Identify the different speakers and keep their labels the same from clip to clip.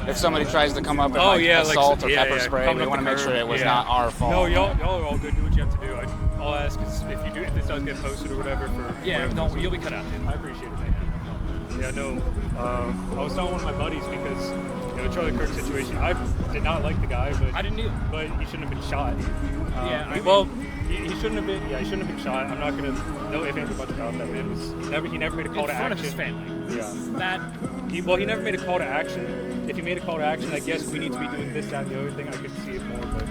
Speaker 1: if somebody tries to come up and assault or pepper spray, we want to make sure it was not our fault.
Speaker 2: No, y'all are all good. Do what you have to do. I'll ask if this does get posted or whatever
Speaker 3: You'll be cut out.
Speaker 2: I appreciate it. Yeah, no. I was telling one of my buddies because the Charlie Kirk situation. I did not like the guy, but
Speaker 3: I didn't either.
Speaker 2: But he shouldn't have been shot. He shouldn't have been. Yeah, he shouldn't have been shot. I'm not gonna no ifs, ands, or buts about that. Man he never made a call to action.
Speaker 3: In front of his family.
Speaker 2: Yeah. He never made a call to action. If he made a call to action, I guess we need to be doing this, that, and the other thing. I could see it more, but.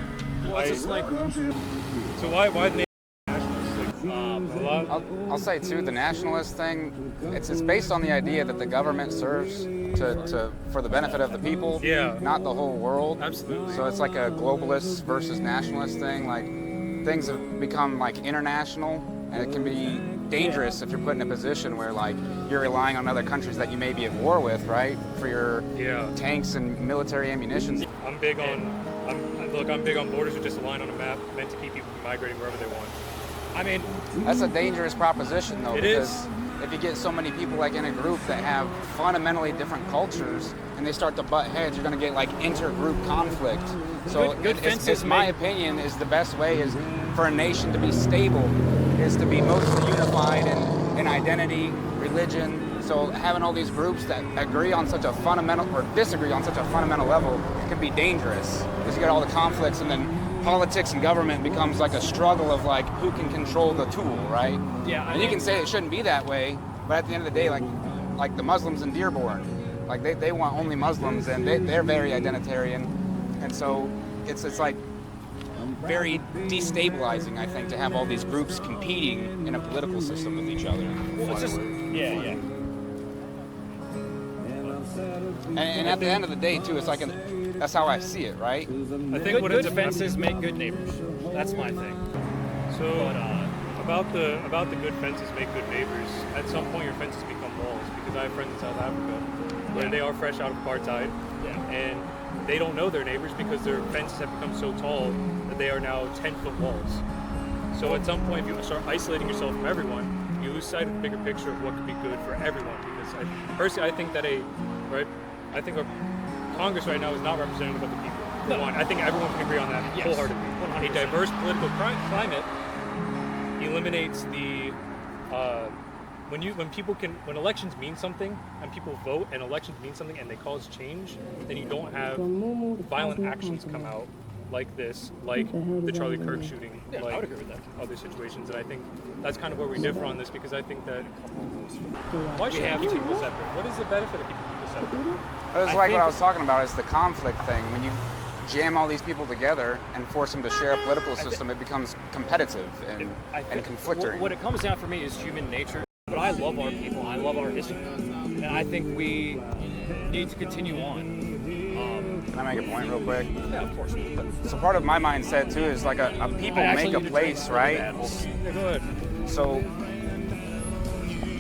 Speaker 3: It's just like.
Speaker 2: So why the
Speaker 1: I'll say too, the nationalist thing, it's based on the idea that the government serves for the benefit of the people, not the whole world.
Speaker 2: Absolutely.
Speaker 1: So it's like a globalist versus nationalist thing. Like things have become like international, and it can be dangerous if you're put in a position where like you're relying on other countries that you may be at war with, right, for your tanks and military ammunition.
Speaker 2: I'm big on borders are just a line on a map meant to keep people from migrating wherever they want. I mean,
Speaker 1: that's a dangerous proposition, though, because if you get so many people like in a group that have fundamentally different cultures and they start to butt heads, you're going to get like intergroup conflict. So it's my opinion is the best way is for a nation to be stable is to be mostly unified in identity, religion. So having all these groups that agree on such a fundamental or disagree on such a fundamental level can be dangerous because you get all the conflicts and then politics and government becomes like a struggle of like who can control the tool, right?
Speaker 3: Yeah.
Speaker 1: And you can say it shouldn't be that way, but at the end of the day, like the Muslims in Dearborn, like they want only Muslims and they're very identitarian, and so it's like very destabilizing, I think, to have all these groups competing in a political system with each other.
Speaker 3: Well, it's just
Speaker 1: And at the end of the day, too, it's like that's how I see it, right?
Speaker 3: I think good fences make good neighbors. That's my thing.
Speaker 2: So about the good fences make good neighbors. At some point, your fences become walls because I have friends in South Africa where they are fresh out of apartheid, and they don't know their neighbors because their fences have become so tall that they are now 10-foot walls. So at some point, if you start isolating yourself from everyone, you lose sight of the bigger picture of what could be good for everyone. Because personally, I think that our Congress right now is not representative of the people. No. I think everyone can agree on that wholeheartedly. 100%. A diverse political climate eliminates the when elections mean something and people vote and elections mean something and they cause change, then you don't have violent actions come out like this, like the Charlie Kirk shooting,
Speaker 3: I would agree with that.
Speaker 2: Other situations, and I think that's kind of where we differ on this because I think that why should we keep people separate? What is the benefit of keeping people separate?
Speaker 1: It's like what I was talking about, is the conflict thing. When you jam all these people together and force them to share a political system, it becomes competitive and conflicting.
Speaker 3: What it comes down for me is human nature. But I love our people. I love our history. And I think we need to continue on.
Speaker 1: Can I make a point real quick?
Speaker 3: Yeah, of course.
Speaker 1: So part of my mindset, too, is like a people make a place, right?
Speaker 3: Yeah, go ahead.
Speaker 1: So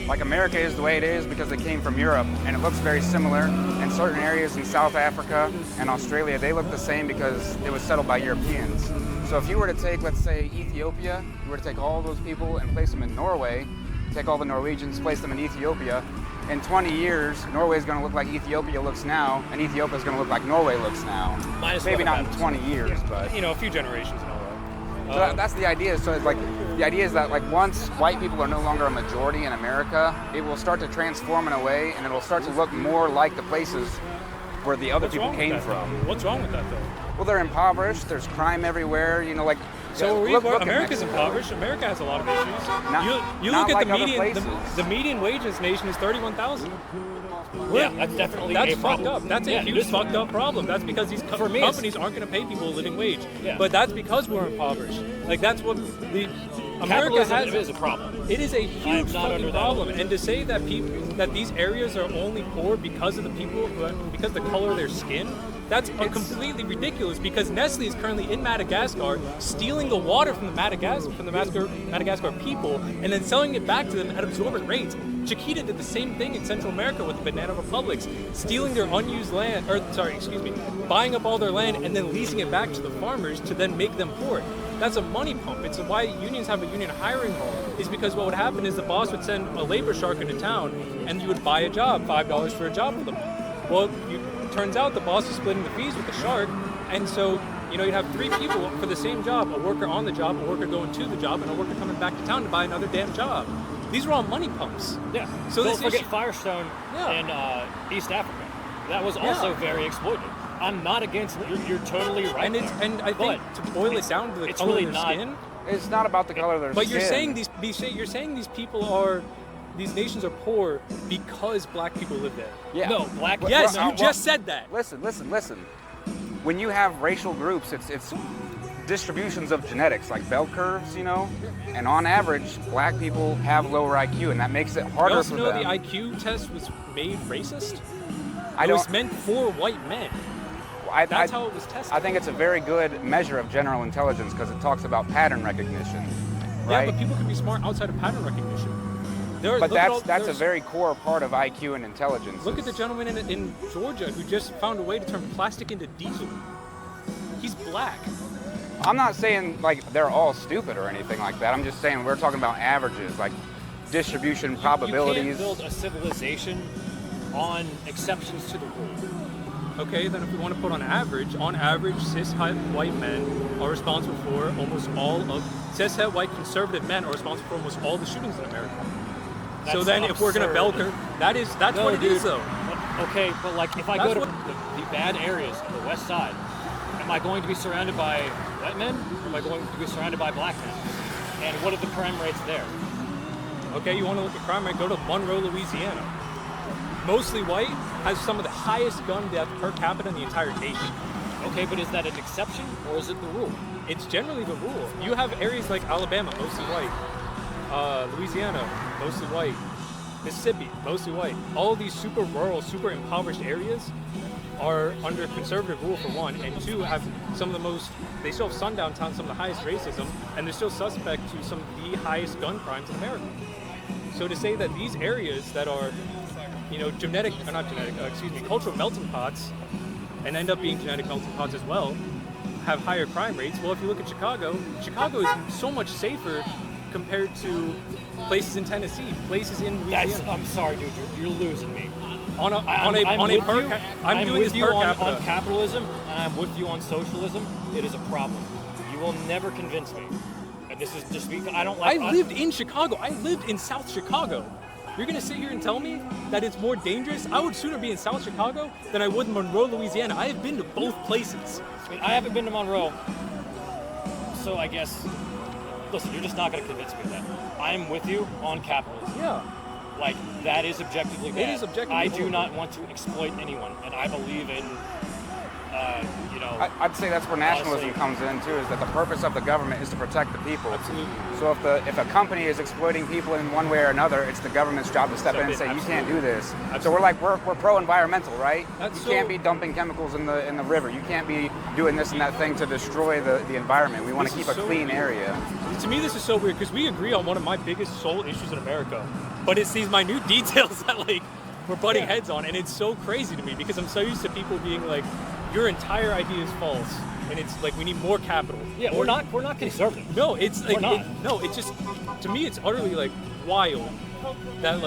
Speaker 1: like America is the way it is because it came from Europe, and it looks very similar. In certain areas in South Africa and Australia, they look the same because it was settled by Europeans. So if you were to take, let's say, Ethiopia, you were to take all those people and place them in Norway, take all the Norwegians, place them in Ethiopia, in 20 years, Norway is going to look like Ethiopia looks now, and Ethiopia is going to look like Norway looks now. Maybe not in 20 years, but
Speaker 2: a few generations and all that.
Speaker 1: So that's the idea. So it's like the idea is that like once white people are no longer a majority in America, it will start to transform in a way, and it will start to look more like the places where the other people came from.
Speaker 2: What's wrong with that, though?
Speaker 1: Well, they're impoverished. There's crime everywhere. Like.
Speaker 2: So America's impoverished. America has a lot of issues. You look at like the median wage in this nation is $31,000.
Speaker 3: Yeah, that's definitely
Speaker 2: a problem. Fucked up. That's a huge fucked up problem. That's because these companies aren't going to pay people a living wage. Yeah. But that's because we're impoverished. Like that's what America has.
Speaker 3: Is a problem.
Speaker 2: It is a huge fucking problem. And to say that these areas are only poor because of because of the color of their skin. That's completely ridiculous because Nestle is currently in Madagascar stealing the water from the Madagascar people and then selling it back to them at absorbent rates. Chiquita did the same thing in Central America with the banana republics, stealing their unused land, buying up all their land and then leasing it back to the farmers to then make them poor. That's a money pump. It's why unions have a union hiring hall, is because what would happen is the boss would send a labor shark into town and you would buy a job, $5 for a job for them. Well, turns out the boss is splitting the fees with the shark, and so you'd have 3 people for the same job: a worker on the job, a worker going to the job, and a worker coming back to town to buy another damn job. These are all money pumps.
Speaker 3: Yeah.
Speaker 2: So
Speaker 3: don't
Speaker 2: this
Speaker 3: forget
Speaker 2: issue-
Speaker 3: Firestone in East Africa. That was also very exploited. I'm not against. You're totally right.
Speaker 2: And I think to boil it down to the color
Speaker 3: really
Speaker 2: of their skin.
Speaker 1: It's not about the color of their
Speaker 2: But
Speaker 1: skin.
Speaker 2: you're saying these people are, these nations are poor because black people live there.
Speaker 1: Yeah.
Speaker 3: No, black.
Speaker 2: Yes,
Speaker 1: well,
Speaker 2: you just said that.
Speaker 1: Listen. When you have racial groups, it's distributions of genetics, like bell curves, and on average, black people have lower IQ, and that makes it harder
Speaker 2: You also
Speaker 1: for
Speaker 2: know
Speaker 1: them.
Speaker 2: the IQ test was made racist?
Speaker 1: I
Speaker 2: It was
Speaker 1: don't.
Speaker 2: meant for white men. That's how it was tested.
Speaker 1: I think it's a very good measure of general intelligence because it talks about pattern recognition, right?
Speaker 2: Yeah, but people can be smart outside of pattern recognition.
Speaker 1: But that's a very core part of IQ and intelligence.
Speaker 2: Look at the gentleman in Georgia who just found a way to turn plastic into diesel. He's black.
Speaker 1: I'm not saying like they're all stupid or anything like that. I'm just saying we're talking about averages, like distribution probabilities.
Speaker 3: You can't build a civilization on exceptions to the rule.
Speaker 2: Okay, then if we want to put on average, cis white men are responsible for almost all of cis white conservative men are responsible for almost all the shootings in America. So
Speaker 3: That's
Speaker 2: then, if we're gonna bell curve, that's
Speaker 3: No,
Speaker 2: what it
Speaker 3: dude.
Speaker 2: is, though.
Speaker 3: Okay, but like if I
Speaker 2: That's
Speaker 3: go to
Speaker 2: what-
Speaker 3: the bad areas of the West Side, am I going to be surrounded by white men, or am I going to be surrounded by black men? And what are the crime rates there?
Speaker 2: Okay, you want to look at crime rate? Go to Monroe, Louisiana. Mostly white, has some of the highest gun death per capita in the entire nation.
Speaker 3: Okay, but is that an exception or is it the rule?
Speaker 2: It's generally the rule. You have areas like Alabama, mostly white. Louisiana, mostly white. Mississippi, mostly white. All these super rural, super impoverished areas are under conservative rule, for one, and two, have some of the most, they still have sundown towns, some of the highest racism, and they're still suspect to some of the highest gun crimes in America. So to say that these areas that are, cultural melting pots, and end up being genetic melting pots as well, have higher crime rates. Well, if you look at Chicago is so much safer compared to places in Tennessee, places in Louisiana.
Speaker 3: I'm sorry, dude, you're losing me.
Speaker 2: I'm doing
Speaker 3: with
Speaker 2: this
Speaker 3: you
Speaker 2: per
Speaker 3: on
Speaker 2: capita.
Speaker 3: capitalism, and I'm with you on socialism. It is a problem. You will never convince me. And this is just because I don't like.
Speaker 2: I lived in Chicago. I lived in South Chicago. You're gonna sit here and tell me that it's more dangerous? I would sooner be in South Chicago than I would in Monroe, Louisiana. I have been to both places.
Speaker 3: I mean, I haven't been to Monroe, so I guess. Listen, you're just not going to convince me of that. I'm with you on capitalism.
Speaker 2: Yeah.
Speaker 3: Like, that is objectively bad.
Speaker 2: It is objectively
Speaker 3: I do
Speaker 2: horrible.
Speaker 3: not want to exploit anyone, and I believe in,
Speaker 1: I'd say that's where nationalism
Speaker 3: honestly,
Speaker 1: comes in too, is that the purpose of the government is to protect the people.
Speaker 2: Absolutely.
Speaker 1: So if a company is exploiting people in one way or another, it's the government's job to step in and say, you can't do this. So we're pro-environmental, right? You can't be dumping chemicals in the river. You can't be doing this and that thing to destroy the environment. We want to keep a clean area.
Speaker 2: To me, this is so weird because we agree on one of my biggest soul issues in America, but it's these minute details that we're butting heads on, and it's so crazy to me because I'm so used to people being like, your entire idea is false, and it's like we need more capital.
Speaker 3: Yeah, we're not conservative.
Speaker 2: No, it's like
Speaker 3: We're not.
Speaker 2: it's just, to me, it's utterly wild that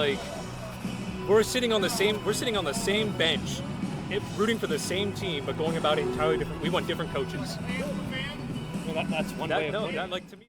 Speaker 2: we're sitting on the same bench, rooting for the same team, but going about it entirely different. We want different coaches.
Speaker 3: I mean, that's one way of putting it.
Speaker 2: To me.